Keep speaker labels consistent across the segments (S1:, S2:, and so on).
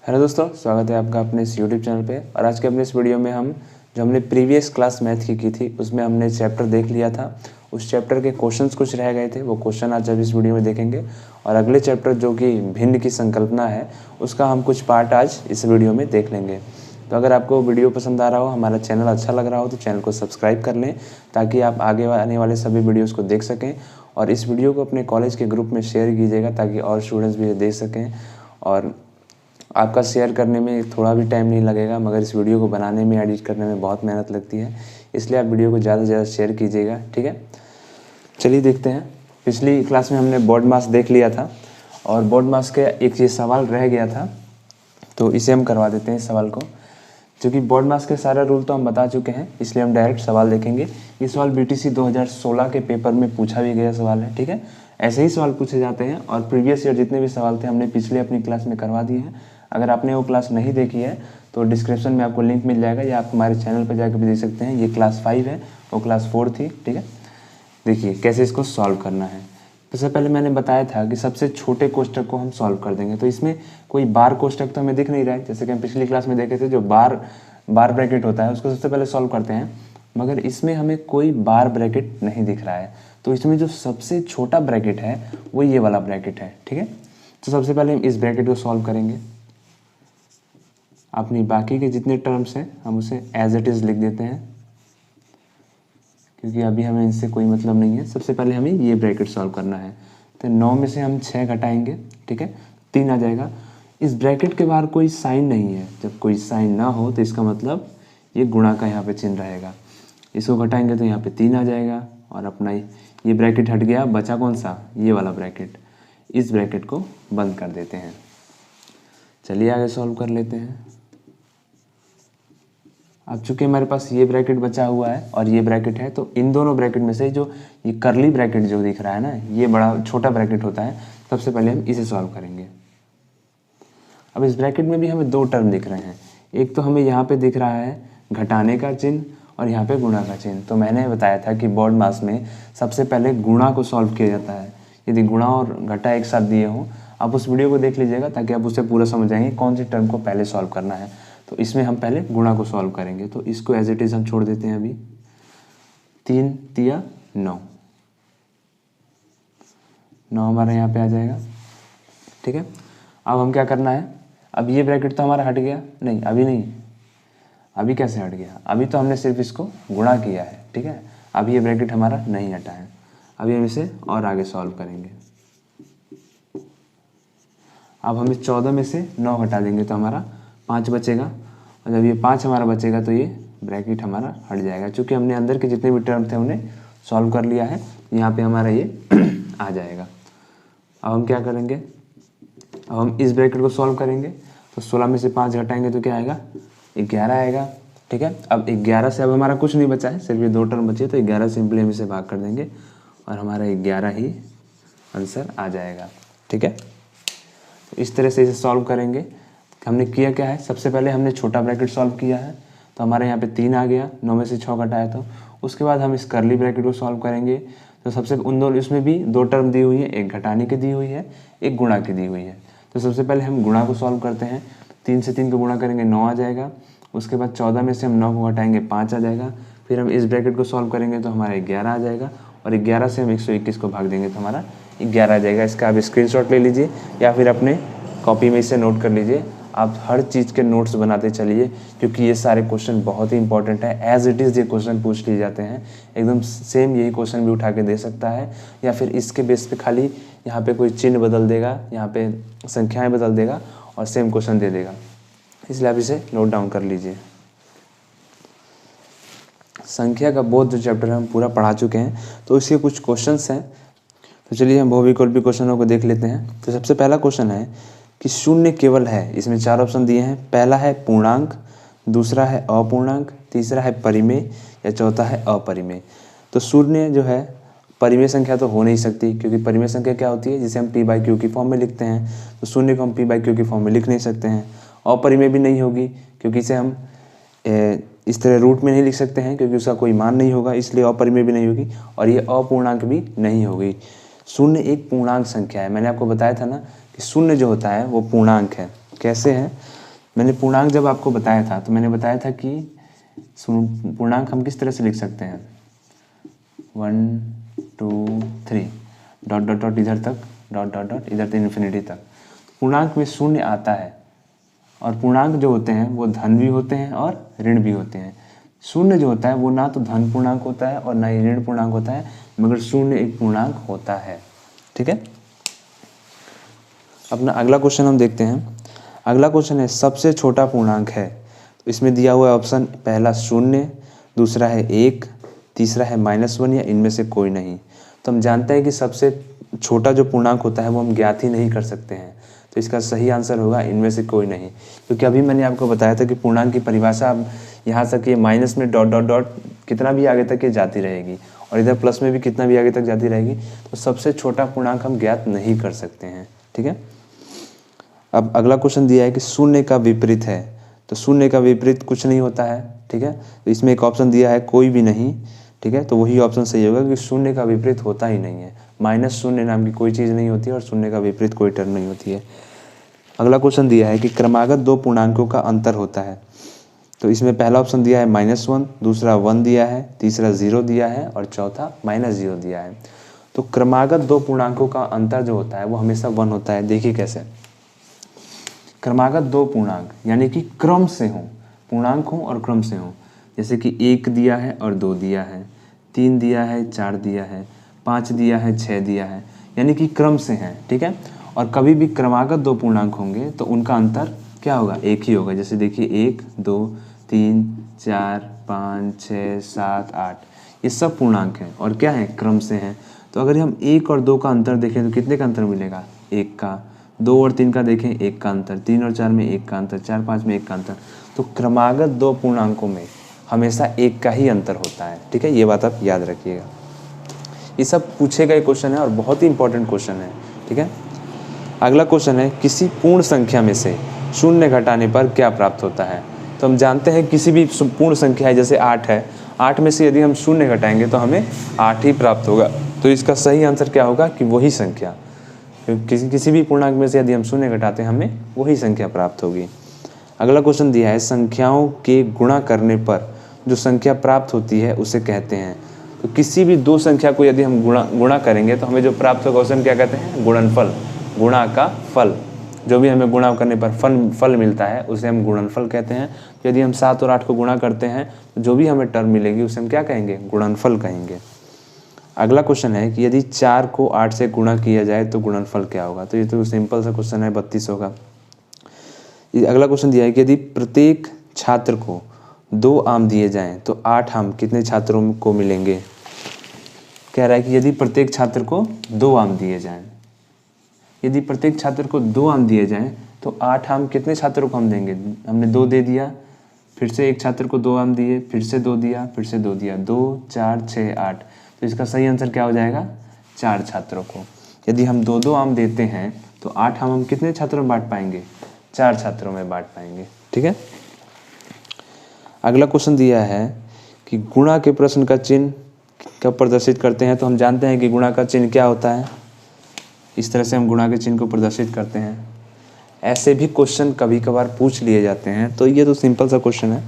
S1: Hello दोस्तों, स्वागत है आपका अपने इस यूट्यूब चैनल पे। और आज के अपने इस वीडियो में हमने प्रीवियस क्लास मैथ की थी, उसमें हमने चैप्टर देख लिया था। उस चैप्टर के क्वेश्चंस कुछ रह गए थे, वो क्वेश्चन आज अब इस वीडियो में देखेंगे। और अगले चैप्टर जो कि भिन्न की संकल्पना है, उसका हम कुछ पार्ट आज इस वीडियो में देख लेंगे। तो अगर आपको वीडियो पसंद आ रहा हो, हमारा चैनल अच्छा लग रहा हो, तो चैनल को सब्सक्राइब कर लें ताकि आप आगे आने वाले सभी वीडियोज़ को देख सकें। और इस वीडियो को अपने कॉलेज के ग्रुप में शेयर कीजिएगा ताकि और स्टूडेंट्स भी देख सकें। और आपका शेयर करने में थोड़ा भी टाइम नहीं लगेगा, मगर इस वीडियो को बनाने में, एडिट करने में बहुत मेहनत लगती है, इसलिए आप वीडियो को ज़्यादा से ज़्यादा शेयर कीजिएगा, ठीक है। चलिए देखते हैं। पिछली क्लास में हमने बोर्ड मास देख लिया था और बोर्ड मास के एक ये सवाल रह गया था, तो इसे हम करवा देते हैं इस सवाल को। क्योंकि बोर्ड मास के सारा रूल तो हम बता चुके हैं, इसलिए हम डायरेक्ट सवाल देखेंगे। ये सवाल BTC 2016 के पेपर में पूछा भी गया सवाल है, ठीक है। ऐसे ही सवाल पूछे जाते हैं और प्रीवियस ईयर जितने भी सवाल थे हमने पिछले अपनी क्लास में करवा दिए हैं। अगर आपने वो क्लास नहीं देखी है तो डिस्क्रिप्शन में आपको लिंक मिल जाएगा, या आप हमारे चैनल पर जाकर भी देख सकते हैं। ये क्लास 5 है, वो क्लास 4 थी, ठीक है। देखिए कैसे इसको सॉल्व करना है। सबसे पहले मैंने बताया था कि सबसे छोटे कोष्टक को हम सॉल्व कर देंगे। तो इसमें कोई बार कोष्टक तो हमें दिख नहीं रहा है, जैसे कि हम पिछली क्लास में देखे थे। जो बार ब्रैकेट होता है उसको सबसे पहले सॉल्व करते हैं, मगर इसमें हमें कोई बार ब्रैकेट नहीं दिख रहा है। तो इसमें जो सबसे छोटा ब्रैकेट है वो ये वाला ब्रैकेट है, ठीक है। तो सबसे पहले हम इस ब्रैकेट को सॉल्व करेंगे। अपनी बाकी के जितने टर्म्स हैं हम उसे एज इट इज़ लिख देते हैं, क्योंकि अभी हमें इनसे कोई मतलब नहीं है। सबसे पहले हमें ये ब्रैकेट सॉल्व करना है। तो 9 में से हम 6 घटाएंगे, ठीक है, 3 आ जाएगा। इस ब्रैकेट के बाहर कोई साइन नहीं है। जब कोई साइन ना हो तो इसका मतलब ये गुणा का यहाँ पे चिन्ह रहेगा। इसको घटाएंगे तो यहाँ पे 3 आ जाएगा और अपना ये ब्रैकेट हट गया। बचा कौन सा? ये वाला ब्रैकेट। इस ब्रैकेट को बंद कर देते हैं। चलिए आगे सॉल्व कर लेते हैं। अब चूंकि हमारे पास ये ब्रैकेट बचा हुआ है और ये ब्रैकेट है, तो इन दोनों ब्रैकेट में से जो ये करली ब्रैकेट जो दिख रहा है ना, ये बड़ा छोटा ब्रैकेट होता है। सबसे पहले हम इसे सॉल्व करेंगे। अब इस ब्रैकेट में भी हमें 2 टर्म दिख रहे हैं। एक तो हमें यहाँ पे दिख रहा है घटाने का चिन्ह और यहाँ पे गुणा का चिन्ह। तो मैंने बताया था कि बोर्ड मास में सबसे पहले गुणा को सॉल्व किया जाता है। यदि गुणा और घटा एक साथ दिए हों, आप उस वीडियो को देख लीजिएगा ताकि आप उसे पूरा समझ जाएंगे कौन सी टर्म को पहले सॉल्व करना है। तो इसमें हम पहले गुणा को सॉल्व करेंगे। तो इसको एज इट इज हम छोड़ देते हैं। अभी 3 तिया 9 हमारा यहाँ पे आ जाएगा, ठीक है। अब हम क्या करना है, अब ये ब्रैकेट तो हमारा हट गया नहीं, अभी नहीं। अभी कैसे हट गया? अभी तो हमने सिर्फ इसको गुणा किया है, ठीक है। अब ये ब्रैकेट हमारा नहीं हटा है। अभी हम इसे और आगे सॉल्व करेंगे। अब हमें 14 में से 9 घटा देंगे तो हमारा 5 बचेगा, और जब ये 5 हमारा बचेगा तो ये ब्रैकेट हमारा हट जाएगा। क्योंकि हमने अंदर के जितने भी टर्म थे उन्हें सॉल्व कर लिया है, यहाँ पे हमारा ये आ जाएगा। अब हम क्या करेंगे, अब हम इस ब्रैकेट को सॉल्व करेंगे। तो 16 में से 5 घटाएंगे तो क्या आएगा? 11 आएगा, ठीक है। अब 11 से अब हमारा कुछ नहीं बचा है, सिर्फ ये 2 टर्म बचे। तो 11 सिंपली हम इसे भाग कर देंगे और हमारा 11 ही आंसर आ जाएगा, ठीक है। तो इस तरह से इसे सॉल्व करेंगे। हमने किया क्या है, सबसे पहले हमने छोटा ब्रैकेट सॉल्व किया है। तो हमारे यहाँ पे 3 आ गया, 9 में से 6 घटाया। तो उसके बाद हम इस करली ब्रैकेट को सॉल्व करेंगे। तो सबसे उन दोनों, इसमें भी 2 टर्म दी हुई है, एक घटाने की दी हुई है, एक गुणा की दी हुई है। तो सबसे पहले हम गुणा को सॉल्व करते हैं। 3 से 3 को गुणा करेंगे 9 आ जाएगा। उसके बाद 14 में से हम 9 को घटाएंगे 5 आ जाएगा। फिर हम इस ब्रैकेट को सॉल्व करेंगे तो हमारा 11 आ जाएगा, और 11 से हम 121 को भाग देंगे तो हमारा 11 आ जाएगा। इसका आप स्क्रीनशॉट ले लीजिए या फिर अपने कॉपी में इसे नोट कर लीजिए। आप हर चीज़ के नोट्स बनाते चलिए, क्योंकि ये सारे क्वेश्चन बहुत ही इंपॉर्टेंट है। एज इट इज़ ये क्वेश्चन पूछ लिए जाते हैं, एकदम सेम यही क्वेश्चन भी उठा के दे सकता है, या फिर इसके बेस पे खाली यहाँ पे कोई चिन्ह बदल देगा, यहाँ पे संख्याएं बदल देगा और सेम क्वेश्चन दे देगा। इसलिए आप इसे नोट डाउन कर लीजिए। संख्या का बोध जो चैप्टर हम पूरा पढ़ा चुके हैं, तो इसके कुछ क्वेश्चंस हैं। तो चलिए हम बहुविकल्पी क्वेश्चनों को देख लेते हैं। तो सबसे पहला क्वेश्चन है कि शून्य केवल है। इसमें 4 ऑप्शन दिए हैं। पहला है पूर्णांक, दूसरा है अपूर्णांक, तीसरा है परिमेय, या चौथा है अपरिमेय। तो शून्य जो है परिमेय संख्या तो हो नहीं सकती, क्योंकि परिमेय संख्या क्या होती है, जिसे हम p/q की फॉर्म में लिखते हैं। तो शून्य को हम p/q की फॉर्म में लिख नहीं सकते हैं। अपरिमेय भी नहीं होगी, क्योंकि इसे हम इस तरह रूट में नहीं लिख सकते हैं, क्योंकि उसका कोई मान नहीं होगा, इसलिए अपरिमेय भी नहीं होगी। और ये अपूर्णांक भी नहीं होगी। शून्य एक पूर्णांक संख्या है। मैंने आपको बताया था ना कि शून्य जो होता है वो पूर्णांक है। कैसे हैं? मैंने पूर्णांक जब आपको बताया था तो मैंने बताया था कि पूर्णांक हम किस तरह से लिख सकते हैं, 1 2 3 डॉट डॉट डॉट इधर तक, डॉट डॉट डॉट इधर तक, इन्फिनिटी तक। पूर्णांक में शून्य आता है और पूर्णांक जो होते हैं वो धन भी होते हैं और ऋण भी होते हैं। शून्य जो होता है वो ना तो धन पूर्णांक होता है और ना ही ऋण पूर्णांक होता है, मगर शून्य एक पूर्णांक होता है। ठीक है, अपना अगला क्वेश्चन हम देखते हैं। अगला क्वेश्चन है सबसे छोटा पूर्णांक है। तो इसमें दिया हुआ है ऑप्शन, पहला 0, दूसरा है 1, तीसरा है -1 या इनमें से कोई नहीं। तो हम जानते हैं कि सबसे छोटा जो पूर्णांक होता है वो हम ज्ञात ही नहीं कर सकते हैं, तो इसका सही आंसर होगा इनमें से कोई नहीं। क्योंकि अभी मैंने आपको बताया था कि पूर्णांक की परिभाषा अब यहाँ तक ये माइनस में डॉट डॉट डॉट कितना भी आगे तक ये जाती रहेगी और इधर प्लस में भी कितना भी आगे तक जाती रहेगी, तो सबसे छोटा पूर्णांक हम ज्ञात नहीं कर सकते हैं। ठीक है, अब अगला क्वेश्चन दिया है कि शून्य का विपरीत है। तो शून्य का विपरीत कुछ नहीं होता है। ठीक है, तो इसमें एक ऑप्शन दिया है कोई भी नहीं। ठीक है, तो वही ऑप्शन सही होगा कि शून्य का विपरीत होता ही नहीं है। -0 नाम की कोई चीज़ नहीं होती है और शून्य का विपरीत कोई टर्म नहीं होती है। अगला क्वेश्चन दिया है कि क्रमागत 2 पूर्णांकों का अंतर होता है। तो इसमें पहला ऑप्शन दिया है -1, दूसरा 1 दिया है, तीसरा 0 दिया है और चौथा -0 दिया है। तो क्रमागत 2 पूर्णांकों का अंतर जो होता है वो हमेशा 1 होता है। देखिए कैसे, क्रमागत 2 पूर्णांक यानी कि क्रम से हों, पूर्णांक हों और क्रम से हों। जैसे कि 1 दिया है और 2 दिया है, 3 दिया है, 4 दिया है, 5 दिया है, 6 दिया है, यानी कि क्रम से हैं। ठीक है, और कभी भी क्रमागत 2 पूर्णांक होंगे तो उनका अंतर क्या होगा, एक ही होगा। जैसे देखिए 1 2 3 4 5 6 7 8, ये सब पूर्णांक हैं और क्या है, क्रम से हैं। तो अगर हम 1 और 2 का अंतर देखें तो कितने का अंतर मिलेगा, 1 का। 2 और 3 का देखें, 1 का अंतर। 3 और 4 में 1 का अंतर। 4 5 में 1 का अंतर। तो क्रमागत 2 पूर्णांकों में हमेशा 1 का ही अंतर होता है। ठीक है, ये बात आप याद रखिएगा। ये सब पूछे गए क्वेश्चन है और बहुत ही इंपॉर्टेंट क्वेश्चन है। ठीक है, अगला क्वेश्चन है किसी पूर्ण संख्या में से शून्य घटाने पर क्या प्राप्त होता है। तो हम जानते हैं किसी भी पूर्ण संख्या है, जैसे 8 है, 8 में से यदि हम शून्य घटाएंगे तो हमें 8 ही प्राप्त होगा। तो इसका सही आंसर क्या होगा कि वही संख्या, किसी भी पूर्णांक में से यदि हम शून्य घटाते हैं हमें वही संख्या प्राप्त होगी। अगला क्वेश्चन दिया है संख्याओं के गुणा करने पर जो संख्या प्राप्त होती है उसे कहते हैं। तो किसी भी 2 संख्या को यदि हम गुणा करेंगे तो हमें जो प्राप्त होगा उसे हम क्या कहते हैं, गुणनफल। गुणा का फल, जो भी हमें गुणा करने पर फल मिलता है उसे हम गुणनफल कहते हैं। यदि हम 7 और 8 को गुणा करते हैं तो जो भी हमें टर्म मिलेगी उसे हम क्या कहेंगे, गुणनफल कहेंगे। अगला क्वेश्चन है कि यदि 4 को 8 से गुणा किया जाए तो गुणनफल क्या होगा। तो ये तो सिंपल सा क्वेश्चन है, 32 होगा। अगला क्वेश्चन दिया है कि यदि प्रत्येक छात्र को 2 आम दिए जाएं तो 8 आम कितने छात्रों को मिलेंगे। कह रहा है कि यदि प्रत्येक छात्र को 2 आम दिए जाएं, यदि प्रत्येक छात्र को 2 आम दिए जाएं तो 8 आम कितने छात्रों को हम देंगे। हमने 2 दे दिया, फिर से एक छात्र को 2 आम दिए, फिर से 2 दिया, फिर से 2 दिया, 2 4 6 8। तो इसका सही आंसर क्या हो जाएगा, 4 छात्रों को। यदि हम 2-2 आम देते हैं तो 8 आम हम कितने छात्रों में बांट पाएंगे, 4 छात्रों में बांट पाएंगे। ठीक है, अगला क्वेश्चन दिया है कि गुणा के प्रश्न का चिन्ह कब प्रदर्शित करते हैं। तो हम जानते हैं कि गुणा का चिन्ह क्या होता है, इस तरह से हम गुणा के चिन्ह को प्रदर्शित करते हैं। ऐसे भी क्वेश्चन कभी कभार पूछ लिए जाते हैं, तो ये तो सिंपल सा क्वेश्चन है।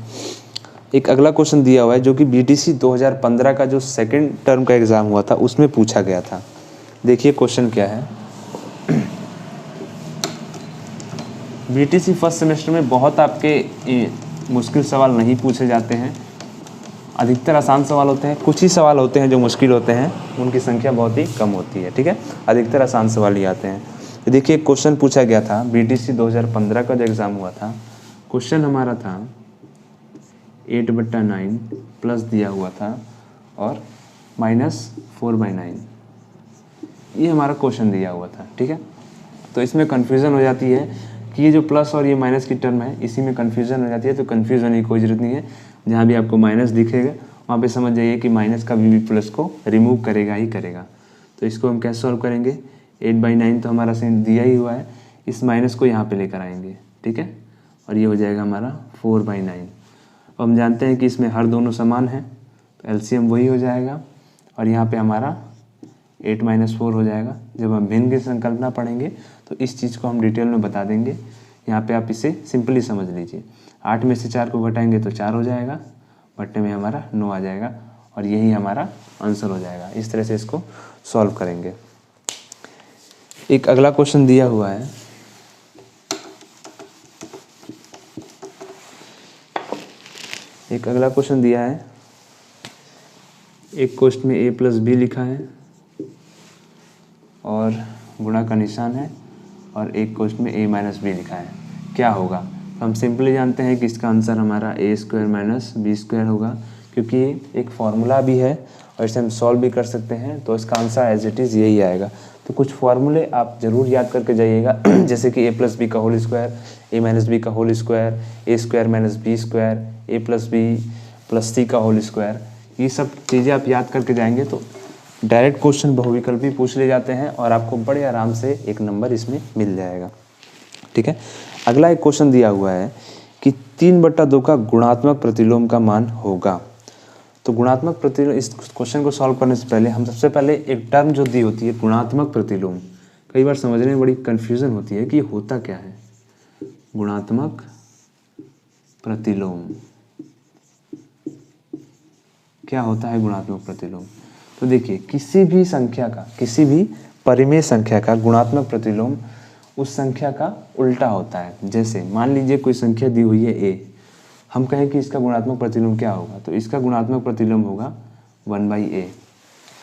S1: एक अगला क्वेश्चन दिया हुआ है जो कि बीटीसी 2015 का जो सेकंड टर्म का एग्जाम हुआ था उसमें पूछा गया था। देखिए क्वेश्चन क्या है। बीटीसी फर्स्ट सेमेस्टर में बहुत आपके मुश्किल सवाल नहीं पूछे जाते हैं, अधिकतर आसान सवाल होते हैं। कुछ ही सवाल होते हैं जो मुश्किल होते हैं, उनकी संख्या बहुत ही कम होती है। ठीक है, अधिकतर आसान सवाल ही आते हैं। तो देखिए क्वेश्चन पूछा गया था बीटीसी 2015 का जो एग्ज़ाम हुआ था, क्वेश्चन हमारा था 8/9 प्लस दिया हुआ था और -4/9, ये हमारा क्वेश्चन दिया हुआ था। ठीक है, तो इसमें कन्फ्यूज़न हो जाती है कि ये जो प्लस और ये माइनस की टर्म है इसी में कन्फ्यूज़न हो जाती है। तो कन्फ्यूज़ होने की कोई ज़रूरत नहीं है, जहाँ भी आपको माइनस दिखेगा वहाँ पे समझ जाइए कि माइनस का भी प्लस को रिमूव करेगा ही करेगा। तो इसको हम कैसे सॉल्व करेंगे, 8/9 तो हमारा सीन दिया ही हुआ है, इस माइनस को यहाँ पे लेकर आएंगे। ठीक है, और ये हो जाएगा हमारा 4/9। अब हम जानते हैं कि इसमें हर दोनों समान है तो एलसीएम वही हो जाएगा और यहाँ पे हमारा 8 - 4 हो जाएगा। जब हम भिन्न की संकल्पना पढ़ेंगे तो इस चीज़ को हम डिटेल में बता देंगे। यहाँ पे आप इसे सिंपली समझ लीजिए, 8 में से 4 को घटाएंगे तो 4 हो जाएगा, बट्टे में हमारा 9 आ जाएगा और यही हमारा आंसर हो जाएगा। इस तरह से इसको सॉल्व करेंगे। एक अगला क्वेश्चन दिया हुआ है, एक क्वेश्चन में a प्लस बी लिखा है और गुणा का निशान है, और एक क्वेश्चन में a माइनस बी लिखा है। क्या होगा? तो हम सिंपली जानते हैं कि इसका आंसर हमारा a square minus B square होगा, क्योंकि एक फार्मूला भी है और इसे हम सॉल्व भी कर सकते हैं, तो इसका आंसर एज इट इज़ यही आएगा। तो कुछ फार्मूले आप ज़रूर याद करके जाइएगा, जैसे कि a प्लस बी का whole square, a minus B का whole square, a square minus B square, a plus B plus C का होल स्क्वायर। ये सब चीज़ें आप याद करके जाएंगे तो डायरेक्ट क्वेश्चन बहुविकल्पी पूछ ले जाते हैं और आपको बड़े आराम से एक नंबर इसमें मिल जाएगा। ठीक है, अगला एक क्वेश्चन दिया हुआ है कि 3/2 का गुणात्मक प्रतिलोम का मान होगा। तो गुणात्मक प्रतिलोम, इस क्वेश्चन को सॉल्व करने से पहले हम सबसे पहले एक टर्म जो दी होती है गुणात्मक प्रतिलोम, कई बार समझने में बड़ी कन्फ्यूज़न होती है कि ये होता क्या है। गुणात्मक प्रतिलोम क्या होता है? गुणात्मक प्रतिलोम, तो देखिए किसी भी संख्या का, किसी भी परिमेय संख्या का गुणात्मक प्रतिलोम उस संख्या का उल्टा होता है। जैसे मान लीजिए कोई संख्या दी हुई है a, हम कहें कि इसका गुणात्मक प्रतिलोम क्या होगा, तो इसका गुणात्मक प्रतिलोम होगा 1/a।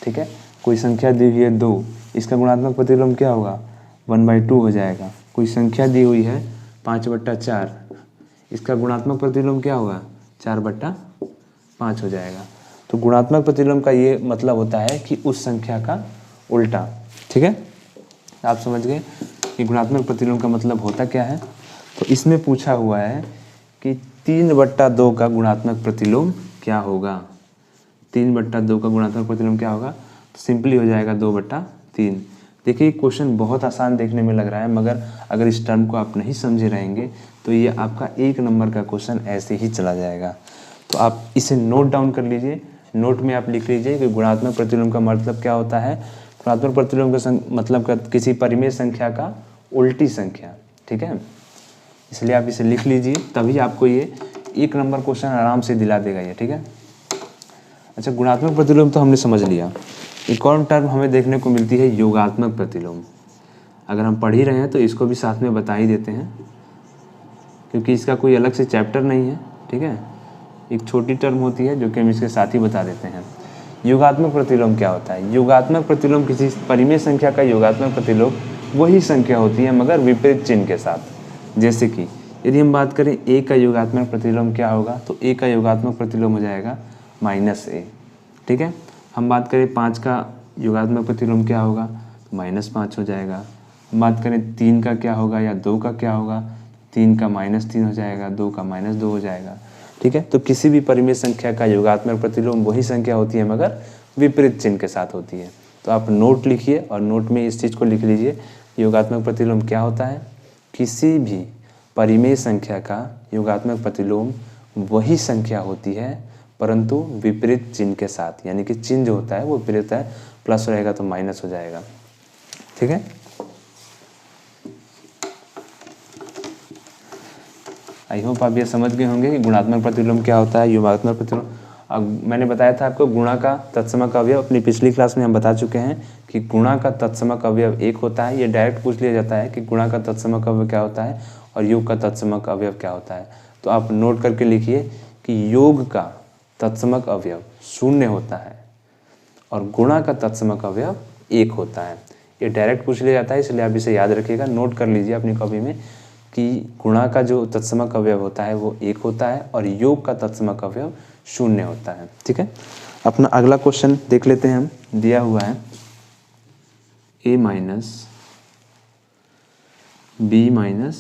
S1: ठीक है, कोई संख्या दी हुई है 2, इसका गुणात्मक प्रतिलोम क्या होगा? 1/2 हो जाएगा। कोई संख्या दी हुई है 5/4, इसका गुणात्मक प्रतिलोम क्या होगा? 4/5 हो जाएगा। तो गुणात्मक प्रतिलोम का ये मतलब होता है कि उस संख्या का उल्टा। ठीक है, आप समझ गए कि गुणात्मक प्रतिलोम का मतलब होता क्या है। तो इसमें पूछा हुआ है कि 3/2 का गुणात्मक प्रतिलोम क्या होगा। 3/2 का गुणात्मक प्रतिलोम क्या होगा? तो सिंपली हो जाएगा 2/3। देखिए क्वेश्चन बहुत आसान देखने में लग रहा है, मगर अगर इस टर्म को आप नहीं समझे रहेंगे तो ये आपका 1 नंबर का क्वेश्चन ऐसे ही चला जाएगा। तो आप इसे नोट डाउन कर लीजिए, नोट में आप लिख लीजिए कि गुणात्मक प्रतिलोम का मतलब क्या होता है। गुणात्मक प्रतिलोम का मतलब किसी परिमेय संख्या का उल्टी संख्या। ठीक है, इसलिए आप इसे लिख लीजिए, तभी आपको ये 1 नंबर क्वेश्चन आराम से दिला देगा ये। ठीक है, अच्छा गुणात्मक प्रतिलोम तो हमने समझ लिया। एक और टर्म हमें देखने को मिलती है योगात्मक प्रतिलोम। अगर हम पढ़ ही रहे हैं तो इसको भी साथ में बता ही देते हैं, क्योंकि इसका कोई अलग से चैप्टर नहीं है। ठीक है, एक छोटी टर्म होती है जो कि हम इसके साथ ही बता देते हैं। योगात्मक प्रतिलोम क्या होता है? योगात्मक प्रतिलोम किसी परिमेय संख्या का योगात्मक प्रतिलोम वही संख्या होती है मगर विपरीत चिन्ह के साथ। जैसे कि यदि हम बात करें a का योगात्मक प्रतिलोम क्या होगा, तो a का योगात्मक प्रतिलोम हो जाएगा -a। ठीक है, हम बात करें 5 का योगात्मक प्रतिलोम क्या होगा, तो -5 हो जाएगा। हम बात करें 3 का क्या होगा या 2 का क्या होगा, 3 का -3 हो जाएगा, 2 का -2 हो जाएगा। ठीक है, तो किसी भी परिमेय संख्या का योगात्मक प्रतिलोम वही संख्या होती है मगर विपरीत चिन्ह के साथ होती है। तो आप नोट लिखिए और नोट में इस चीज़ को लिख लीजिए, योगात्मक प्रतिलोम क्या होता है? किसी भी परिमेय संख्या का योगात्मक प्रतिलोम वही संख्या होती है परंतु विपरीत चिन्ह के साथ, यानी कि चिन्ह जो होता है वो विपरीत है, प्लस रहेगा तो माइनस हो जाएगा। ठीक है, आई होप आप ये समझ गए होंगे कि गुणात्मक प्रतिलोम क्या होता है, योगात्मक प्रतिलोम। अब मैंने बताया था आपको गुणा का तत्समक अवयव, अपनी पिछली क्लास में हम बता चुके हैं कि गुणा का तत्समक अवयव 1 होता है। ये डायरेक्ट पूछ लिया जाता है कि गुणा का तत्समक अवयव क्या होता है और योग का तत्समक अवयव क्या होता है। तो आप नोट करके लिखिए कि योग का तत्समक अवयव 0 होता है और गुणा का तत्समक अवयव 1 होता है। ये डायरेक्ट पूछ लिया जाता है, इसलिए आप इसे याद रखिएगा, नोट कर लीजिए अपनी कॉपी में कि गुणा का जो तत्समक अवयव होता है वो 1 होता है और योग का तत्समक अवयव 0 होता है। ठीक है, अपना अगला क्वेश्चन देख लेते हैं। हम दिया हुआ है a minus b minus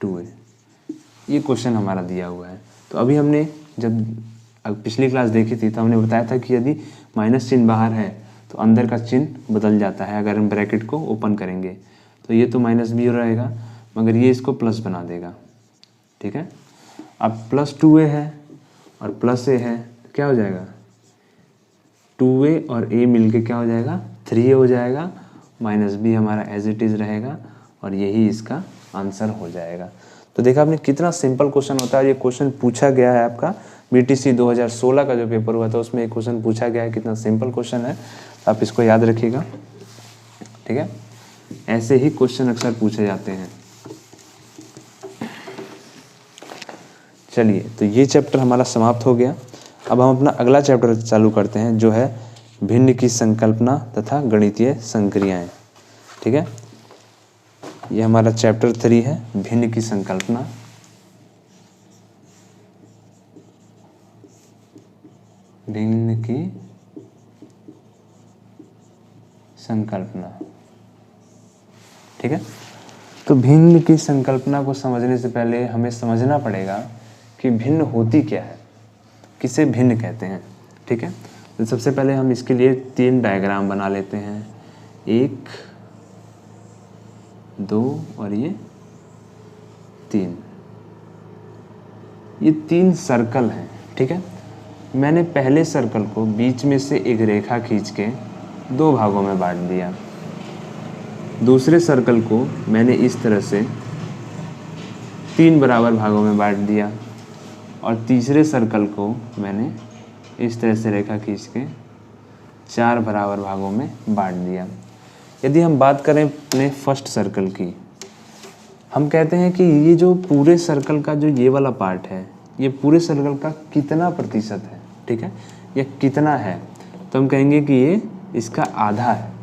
S1: 2a, ये क्वेश्चन हमारा दिया हुआ है। तो अभी हमने जब पिछली क्लास देखी थी तो हमने बताया था कि यदि माइनस चिन्ह बाहर है तो अंदर का चिन्ह बदल जाता है। अगर हम ब्रैकेट को ओपन करेंगे तो ये तो -b रहेगा मगर ये इसको प्लस बना देगा। ठीक है, अब +2a है और +a है तो क्या हो जाएगा, 2a और a मिलके क्या हो जाएगा, 3a हो जाएगा। -b हमारा एज इट इज़ रहेगा और यही इसका आंसर हो जाएगा। तो देखा आपने कितना सिंपल क्वेश्चन होता है। ये क्वेश्चन पूछा गया है आपका BTC 2016 का जो पेपर हुआ था उसमें एक क्वेश्चन पूछा गया है। कितना सिंपल क्वेश्चन है, आप इसको याद रखिएगा, ठीक है। ऐसे ही क्वेश्चन अक्सर पूछे जाते हैं। चलिए, तो ये चैप्टर हमारा समाप्त हो गया। अब हम अपना अगला चैप्टर चालू करते हैं जो है भिन्न की संकल्पना तथा गणितीय संक्रियाएं, ठीक है। ये हमारा चैप्टर 3 है, भिन्न की संकल्पना। भिन्न की संकल्पना, ठीक है। तो भिन्न की संकल्पना को समझने से पहले हमें समझना पड़ेगा कि भिन्न होती क्या है, किसे भिन्न कहते हैं, ठीक है। तो सबसे पहले हम इसके लिए 3 डायग्राम बना लेते हैं, 1 2 और ये 3। ये 3 सर्कल हैं, ठीक है। मैंने पहले सर्कल को बीच में से एक रेखा खींच के 2 भागों में बांट दिया। दूसरे सर्कल को मैंने इस तरह से 3 बराबर भागों में बांट दिया और तीसरे सर्कल को मैंने इस तरह से रेखा खींच के 4 बराबर भागों में बांट दिया। यदि हम बात करें अपने फर्स्ट सर्कल की, हम कहते हैं कि ये जो पूरे सर्कल का जो ये वाला पार्ट है, ये पूरे सर्कल का कितना प्रतिशत है, ठीक है, या कितना है, तो हम कहेंगे कि ये इसका आधा है।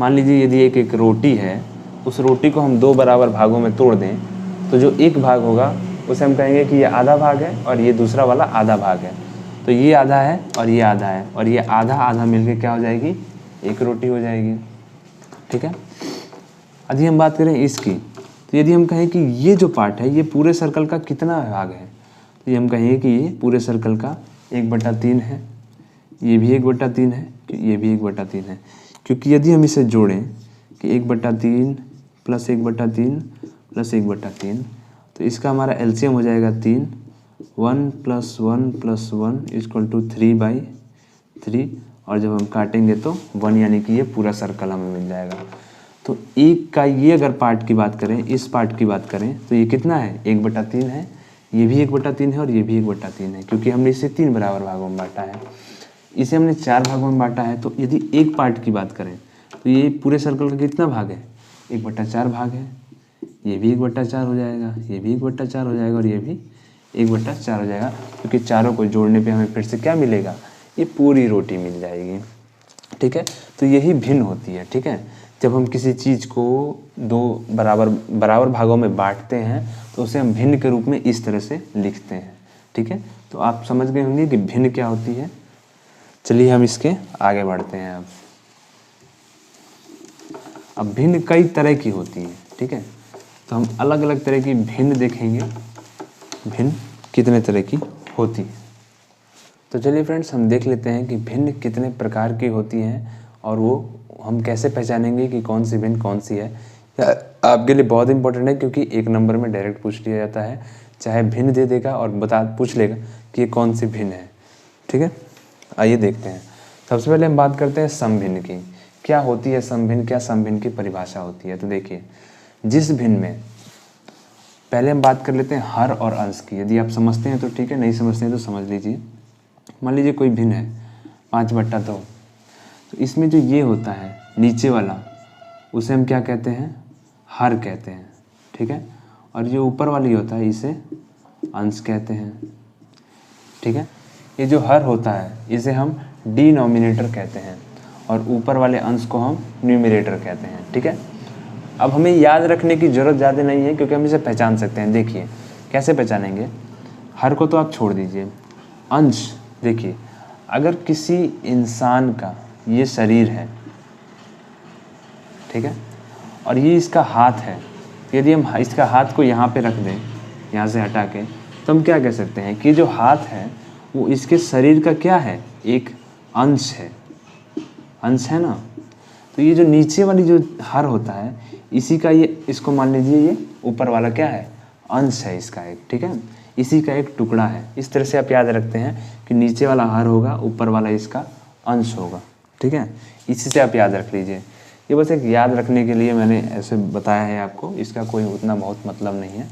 S1: मान लीजिए यदि एक रोटी है, उस रोटी को हम 2 बराबर भागों में तोड़ दें तो जो एक भाग होगा उसे हम कहेंगे कि ये आधा भाग है और ये दूसरा वाला आधा भाग है। तो ये आधा है और ये आधा है और ये आधा आधा मिलके क्या हो जाएगी, एक रोटी हो जाएगी, ठीक है। यदि हम बात करें इसकी, तो यदि हम कहें कि ये जो पार्ट है ये पूरे सर्कल का कितना भाग है, तो ये हम कहेंगे कि ये पूरे सर्कल का 1/3 है, ये भी 1/3 है, ये भी 1/3 है। क्योंकि यदि हम इसे जोड़ें कि 1/3 + 1/3 + 1/3, तो इसका हमारा एलसीएम हो जाएगा 3। 1 + 1 + 1 = 3/3 और जब हम काटेंगे तो 1, यानी कि ये पूरा सर्कल हमें मिल जाएगा। तो एक का ये अगर पार्ट की बात करें, इस पार्ट की बात करें, तो ये कितना है, 1/3 है, ये भी 1/3 है और ये भी 1/3 है, क्योंकि हमने इसे 3 बराबर भागों में बांटा है। इसे हमने 4 भागों में बांटा है। तो यदि एक पार्ट की बात करें तो ये पूरे सर्कल का कितना भाग है, 1/4 भाग है। ये भी 1/4 हो जाएगा, ये भी 1/4 हो जाएगा और ये भी 1/4 हो जाएगा, क्योंकि चारों को जोड़ने पे हमें फिर से क्या मिलेगा, ये पूरी रोटी मिल जाएगी, ठीक है। तो यही भिन्न होती है, ठीक है। जब हम किसी चीज़ को 2 बराबर भागों में बांटते हैं तो उसे हम भिन्न के रूप में इस तरह से लिखते हैं, ठीक है। तो आप समझ गए होंगे कि भिन्न क्या होती है। चलिए हम इसके आगे बढ़ते हैं। अब भिन्न कई तरह की होती है, ठीक है। तो हम अलग अलग तरह की भिन्न देखेंगे, भिन्न कितने तरह की होती है। तो चलिए फ्रेंड्स, हम देख लेते हैं कि भिन्न कितने प्रकार की होती हैं और वो हम कैसे पहचानेंगे कि कौन सी भिन्न कौन सी है। आपके लिए बहुत इंपॉर्टेंट है, क्योंकि 1 नंबर में डायरेक्ट पूछ लिया जाता है, चाहे भिन्न दे देगा और पूछ लेगा कि ये कौन सी भिन्न है, ठीक है। आइए देखते हैं। सबसे पहले हम बात करते हैं समभिन्न की। क्या होती है समभिन्न, क्या समभिन्न की परिभाषा होती है। तो देखिए, जिस भिन्न में, पहले हम बात कर लेते हैं हर और अंश की। यदि आप समझते हैं तो ठीक है, नहीं समझते हैं तो समझ लीजिए। मान लीजिए कोई भिन्न है 5/2, तो इसमें जो ये होता है नीचे वाला, उसे हम क्या कहते हैं, हर कहते हैं, ठीक है। और जो ऊपर वाली होता है इसे अंश कहते हैं, ठीक है। ये जो हर होता है इसे हम डिनोमिनेटर कहते हैं और ऊपर वाले अंश को हम न्यूमरेटर कहते हैं, ठीक है। अब हमें याद रखने की ज़रूरत ज़्यादा नहीं है, क्योंकि हम इसे पहचान सकते हैं। देखिए कैसे पहचानेंगे। हर को तो आप छोड़ दीजिए, अंश देखिए, अगर किसी इंसान का ये शरीर है, ठीक है, और ये इसका हाथ है, यदि हम इसका हाथ को यहाँ पे रख दें, यहाँ से हटा के, तो हम क्या कह सकते हैं कि जो हाथ है वो इसके शरीर का क्या है, एक अंश है, अंश है ना। तो ये जो नीचे वाली जो हर होता है, इसी का ये, इसको मान लीजिए ये ऊपर वाला क्या है, अंश है इसका एक, ठीक है, इसी का एक टुकड़ा है। इस तरह से आप याद रखते हैं कि नीचे वाला हर होगा, ऊपर वाला इसका अंश होगा, ठीक है। इसी से आप याद रख लीजिए। ये बस एक याद रखने के लिए मैंने ऐसे बताया है आपको, इसका कोई उतना बहुत मतलब नहीं है।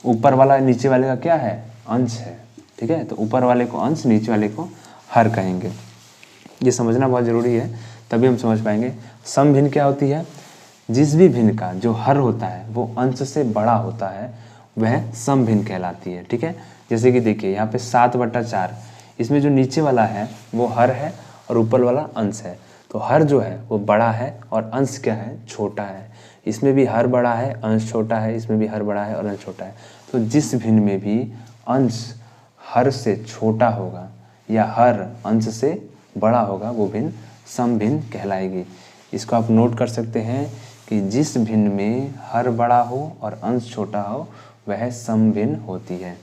S1: ऊपर वाला नीचे वाले का क्या है, अंश है। ठीक है, तो ऊपर वाले को अंश, नीचे वाले को हर कहेंगे। ये समझना बहुत ज़रूरी है, तभी हम समझ पाएंगे। सम भिन्न क्या होती है, जिस भी भिन्न का जो हर होता है वो अंश से बड़ा होता है वह सम भिन्न कहलाती है। ठीक है, जैसे कि देखिए यहाँ पे 7/4, इसमें जो नीचे वाला है वो हर है और ऊपर वाला अंश है। तो हर जो है वो बड़ा है और अंश क्या है, छोटा है। इसमें भी हर बड़ा है, अंश छोटा है, इसमें भी हर बड़ा है और अंश छोटा है। तो जिस भिन्न में भी अंश हर से छोटा होगा या हर अंश से बड़ा होगा वो भिन्न सम भिन्न कहलाएगी। इसको आप नोट कर सकते हैं कि जिस भिन्न में हर बड़ा हो और अंश छोटा हो वह सम भिन्न होती है।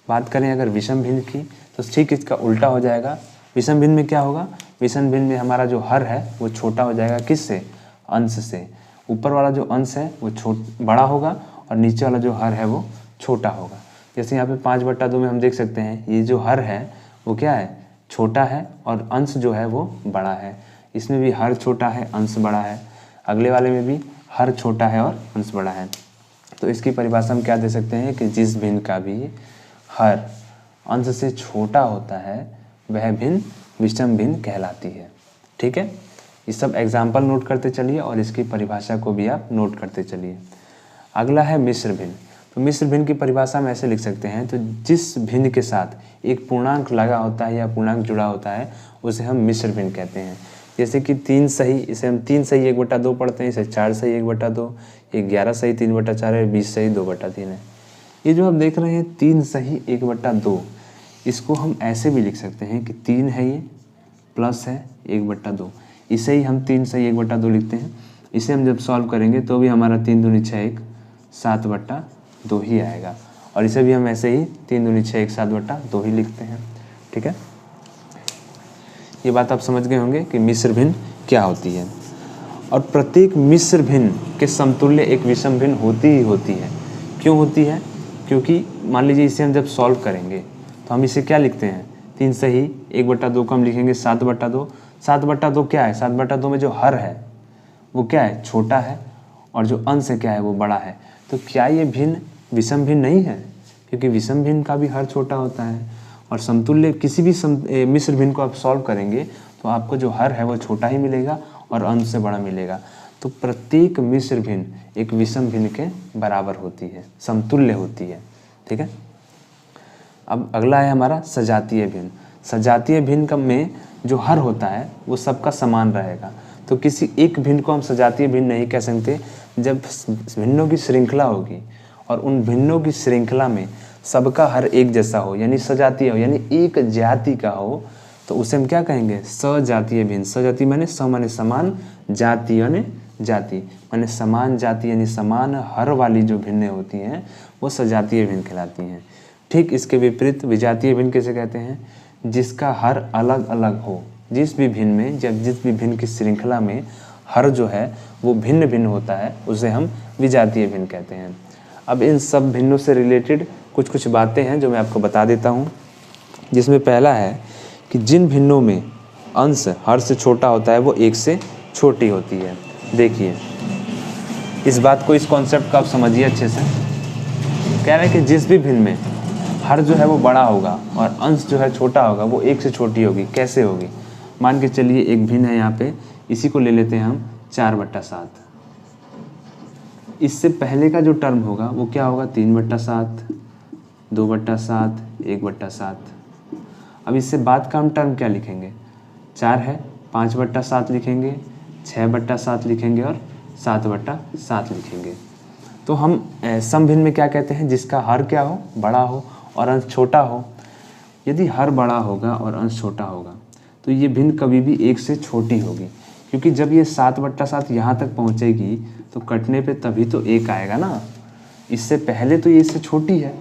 S1: बात करें अगर विषम भिन्न की तो ठीक इसका उल्टा हो जाएगा। विषम भिन्न में क्या होगा, विषम भिन्न में हमारा जो हर है वो छोटा हो जाएगा, किससे, अंश से। ऊपर वाला जो अंश है वो बड़ा होगा और नीचे वाला जो हर है वो छोटा होगा। जैसे यहाँ पे 5/2 में हम देख सकते हैं ये जो हर है वो क्या है, छोटा है और अंश जो है वो बड़ा है। इसमें भी हर छोटा है, अंश बड़ा है। अगले वाले में भी हर छोटा है और अंश बड़ा है। तो इसकी परिभाषा हम क्या दे सकते हैं कि जिस भिन्न का भी हर अंश से छोटा होता है वह भिन्न विषम भिन्न कहलाती है। ठीक है, ये सब एग्जाम्पल नोट करते चलिए और इसकी परिभाषा को भी आप नोट करते चलिए। अगला है मिश्र भिन्न। तो मिश्र भिन्न की परिभाषा हम ऐसे लिख सकते हैं, तो जिस भिन्न के साथ एक पूर्णांक लगा होता है या पूर्णांक जुड़ा होता है उसे हम मिश्र भिन्न कहते हैं। जैसे कि 3 सही, इसे हम 3 सही 1/2 पढ़ते हैं, इसे 4 सही 1/2, ये 11 सही 3/4 है, 20 सही 2/3 है। ये जो आप देख रहे हैं 3 सही 1/2, इसको हम ऐसे भी लिख सकते हैं कि 3 है ये प्लस है 1/2, इसे ही हम 3 सही 1/2 लिखते हैं। इसे हम जब सॉल्व करेंगे तो भी हमारा 3 दूनी 6 1 7/2 ही आएगा, और इसे भी हम ऐसे ही 3 दूनी 6 1 7/2 ही लिखते हैं। ठीक है, ये बात आप समझ गए होंगे कि मिश्र भिन्न क्या होती है। और प्रत्येक मिश्र भिन्न के समतुल्य एक विषम भिन्न होती ही होती है। क्यों होती है, क्योंकि मान लीजिए इसे हम जब सॉल्व करेंगे तो हम इसे क्या लिखते हैं, 3 सही 1/2 को हम लिखेंगे 7/2। 7/2 क्या है, 7/2 में जो हर है वो क्या है, छोटा है, और जो अंश है क्या है, वो बड़ा है। तो क्या ये भिन्न विषम भिन्न नहीं है, क्योंकि विषम भिन्न का भी हर छोटा होता है। और समतुल्य किसी भी मिश्र भिन्न को आप सॉल्व करेंगे तो आपको जो हर है वो छोटा ही मिलेगा और अंश से बड़ा मिलेगा। तो प्रत्येक मिश्र भिन्न एक विषम भिन्न के बराबर होती है, समतुल्य होती है। ठीक है, अब अगला है हमारा सजातीय भिन्न। सजातीय भिन्न में जो हर होता है वो सबका समान रहेगा। तो किसी एक भिन्न को हम सजातीय भिन्न नहीं कह सकते। जब भिन्नों की श्रृंखला होगी और उन भिन्नों की श्रृंखला में सबका हर एक जैसा हो, यानी सजातीय हो, यानी एक जाति का हो, तो उसे हम क्या कहेंगे, सजातीय भिन्न। सजातीय माने स माने समान, जाति यानी जाति माने समान जाति, यानी समान हर वाली जो भिन्नें होती हैं वो सजातीय भिन्न कहलाती हैं। ठीक इसके विपरीत विजातीय भिन्न कैसे कहते हैं, जिसका हर अलग अलग हो। जिस भी भिन्न में, जब जिस भी भिन्न की श्रृंखला में हर जो है वो भिन्न भिन्न होता है उसे हम विजातीय भिन्न कहते हैं। अब इन सब भिन्नों से रिलेटेड कुछ कुछ बातें हैं जो मैं आपको बता देता हूँ, जिसमें पहला है कि जिन भिन्नों में अंश हर से छोटा होता है वो एक से छोटी होती है। देखिए इस बात को, इस कॉन्सेप्ट को आप समझिए अच्छे से। कह रहे हैं कि जिस भी भिन्न में हर जो है वो बड़ा होगा और अंश जो है छोटा होगा वो एक से छोटी होगी। कैसे होगी, मान के चलिए एक भिन्न है यहाँ पे, इसी को ले लेते हैं हम 4/7। इससे पहले का जो टर्म होगा वो क्या होगा, 3/7, 2/7, 1/7। अब इससे बाद का हम टर्म क्या लिखेंगे, 4 है 5/7 लिखेंगे, 6/7 लिखेंगे और 7/7 लिखेंगे। तो हम सम भिन्न में क्या कहते हैं, जिसका हर क्या हो, बड़ा हो और अंश छोटा हो। यदि हर बड़ा होगा और अंश छोटा होगा तो ये भिन्न कभी भी एक से छोटी होगी, क्योंकि जब ये 7/7 यहाँ तक पहुँचेगी तो कटने पे तभी तो 1 आएगा ना। इससे पहले तो ये इससे छोटी है,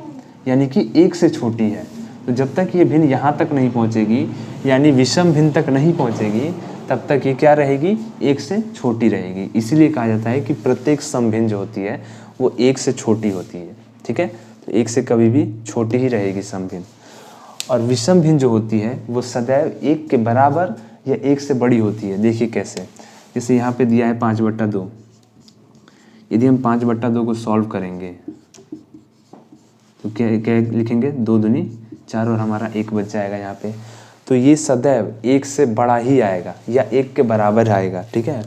S1: यानी कि 1 से छोटी है। तो जब तक ये भिन्न यहाँ तक नहीं पहुँचेगी, यानी विषम भिन्न तक नहीं पहुँचेगी, तब तक ये क्या रहेगी, 1 से छोटी रहेगी। इसीलिए कहा जाता है कि प्रत्येक सम भिन्न जो होती है वो 1 से छोटी होती है। ठीक है, तो 1 से कभी भी छोटी ही रहेगी सम भिन्न। और विषम भिन्न जो होती है वो सदैव 1 के बराबर या 1 से बड़ी होती है। देखिए कैसे, जैसे यहाँ पे दिया है 5/2। यदि हम 5/2 को सॉल्व करेंगे तो क्या क्या लिखेंगे, 2 दूनी 4 और हमारा 1 बच जाएगा यहाँ पे। तो ये सदैव 1 से बड़ा ही आएगा या 1 के बराबर आएगा, ठीक है।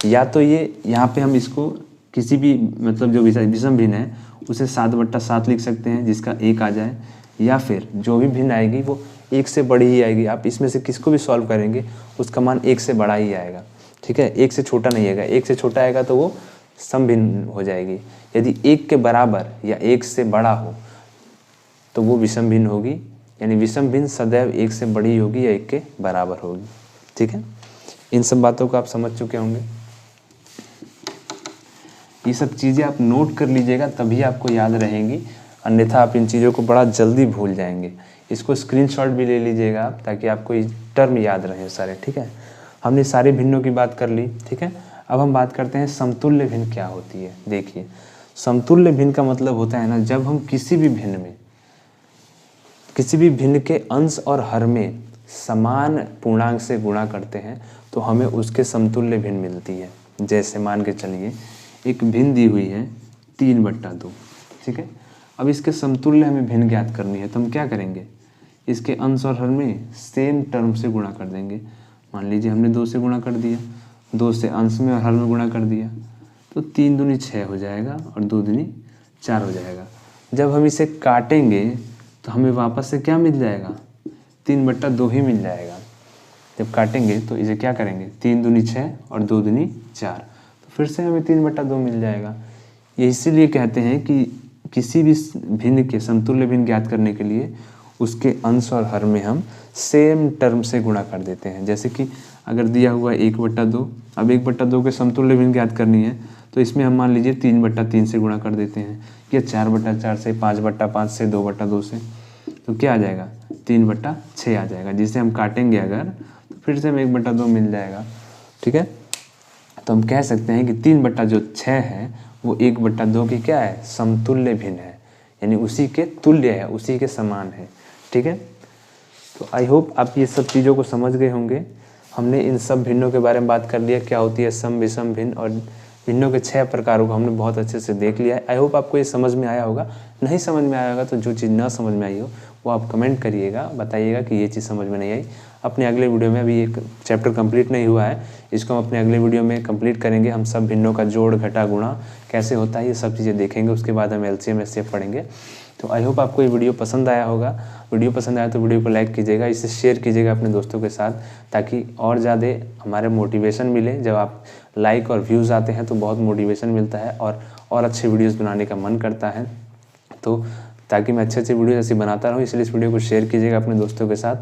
S1: या तो ये यहाँ पे हम इसको किसी भी मतलब जो विषम भिन्न है उसे 7/7 लिख सकते हैं जिसका 1 आ जाए, या फिर जो भी भिन्न आएगी वो 1 से बड़ी ही आएगी। आप इसमें से किसको भी सॉल्व करेंगे उसका मान 1 से बड़ा ही आएगा, ठीक है। 1 से छोटा नहीं आएगा, 1 से छोटा आएगा तो वो सम भिन्न हो जाएगी। यदि 1 के बराबर या 1 से बड़ा हो तो वो विषम भिन्न होगी, यानी विषम भिन्न सदैव 1 से बड़ी होगी या 1 के बराबर होगी, ठीक है। इन सब बातों को आप समझ चुके होंगे। ये सब चीज़ें आप नोट कर लीजिएगा तभी आपको याद रहेंगी, अन्यथा आप इन चीज़ों को बड़ा जल्दी भूल जाएंगे। इसको स्क्रीनशॉट भी ले लीजिएगा आप, ताकि आपको ये टर्म याद रहे सारे, ठीक है। हमने सारे भिन्नों की बात कर ली, ठीक है। अब हम बात करते हैं समतुल्य भिन्न क्या होती है। देखिए, समतुल्य भिन्न का मतलब होता है ना, जब हम किसी भी भिन्न के अंश और हर में समान पूर्णांक से गुणा करते हैं तो हमें उसके समतुल्य भिन्न मिलती है। जैसे मान के चलिए एक भिन्न दी हुई है 3/2, ठीक है। अब इसके समतुल्य हमें भिन्न ज्ञात करनी है तो हम क्या करेंगे, इसके अंश और हर में सेम टर्म से गुणा कर देंगे। मान लीजिए हमने 2 से गुणा कर दिया, 2 से अंश में और हर में गुणा कर दिया, तो 3 दूनी 6 हो जाएगा और 2 दूनी 4 हो जाएगा। जब हम इसे काटेंगे तो हमें वापस से क्या मिल जाएगा, 3/2 ही मिल जाएगा। जब काटेंगे तो इसे क्या करेंगे, 3 दूनी 6 और 2 दूनी 4, तो फिर से हमें 3/2 मिल जाएगा। ये इसीलिए कहते हैं कि किसी भी भिन्न के समतुल्य भिन्न ज्ञात करने के लिए उसके अंश और हर में हम सेम टर्म से गुणा कर देते हैं। जैसे कि अगर दिया हुआ 1/2, अब 1/2 के समतुल्य भिन्न ज्ञात करनी है तो इसमें हम मान लीजिए 3/3 से गुणा कर देते हैं, या 4/4 से, 5/5 से, 2/2 से, तो क्या आ जाएगा, 3/6 आ जाएगा। जिसे हम काटेंगे अगर तो फिर से हमें 1/2 मिल जाएगा, ठीक है। तो हम कह सकते हैं कि 3/6 है वो 1/2 की क्या है, समतुल्य भिन्न है, यानी उसी के तुल्य है, उसी के समान है, ठीक है। तो आई होप आप ये सब चीज़ों को समझ गए होंगे। हमने इन सब भिन्नों के बारे में बात कर लिया, क्या होती है सम, विषम भिन्न, और भिन्नों के 6 प्रकारों को हमने बहुत अच्छे से देख लिया है। आई होप आपको ये समझ में आया होगा। नहीं समझ में आया होगा तो जो चीज़ ना समझ में आई हो वो आप कमेंट करिएगा, बताइएगा कि ये चीज़ समझ में नहीं आई। अपने अगले वीडियो में, अभी एक चैप्टर कंप्लीट नहीं हुआ है, इसको हम अपने अगले वीडियो में कंप्लीट करेंगे। हम सब भिन्नों का जोड़, घटा, गुणा कैसे होता है ये सब चीज़ें देखेंगे। उसके बाद हम LCM SCF पढ़ेंगे। तो आई होप आपको ये वीडियो पसंद आया होगा। वीडियो पसंद आया तो वीडियो को लाइक कीजिएगा, इसे शेयर कीजिएगा अपने दोस्तों के साथ, ताकि और ज़्यादा हमारे मोटिवेशन मिले। जब आप लाइक और व्यूज़ आते हैं तो बहुत मोटिवेशन मिलता है और अच्छे वीडियोस बनाने का मन करता है। तो ताकि मैं अच्छे वीडियो ऐसे बनाता रहूँ, इसलिए इस वीडियो को शेयर कीजिएगा अपने दोस्तों के साथ,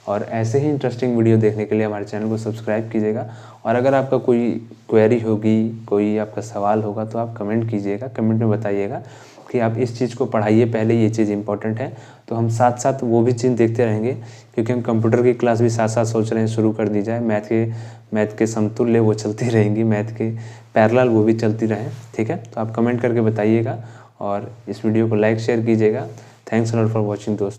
S1: और ऐसे ही इंटरेस्टिंग वीडियो देखने के लिए हमारे चैनल को सब्सक्राइब कीजिएगा। और अगर आपका कोई क्वेरी होगी, कोई आपका सवाल होगा तो आप कमेंट कीजिएगा, कमेंट में बताइएगा कि आप इस चीज़ को पढ़ाइए पहले, ये चीज़ इंपॉर्टेंट है। तो हम साथ साथ वो भी चीज़ देखते रहेंगे, क्योंकि हम कंप्यूटर की क्लास भी साथ साथ सोच रहे हैं शुरू कर दी जाए। मैथ के समतुल्य वो चलती रहेंगी, मैथ के पैरेलल वो भी चलती रहें, ठीक है। तो आप कमेंट करके बताइएगा और इस वीडियो को लाइक शेयर कीजिएगा। Thanks a lot for watching दोस्त।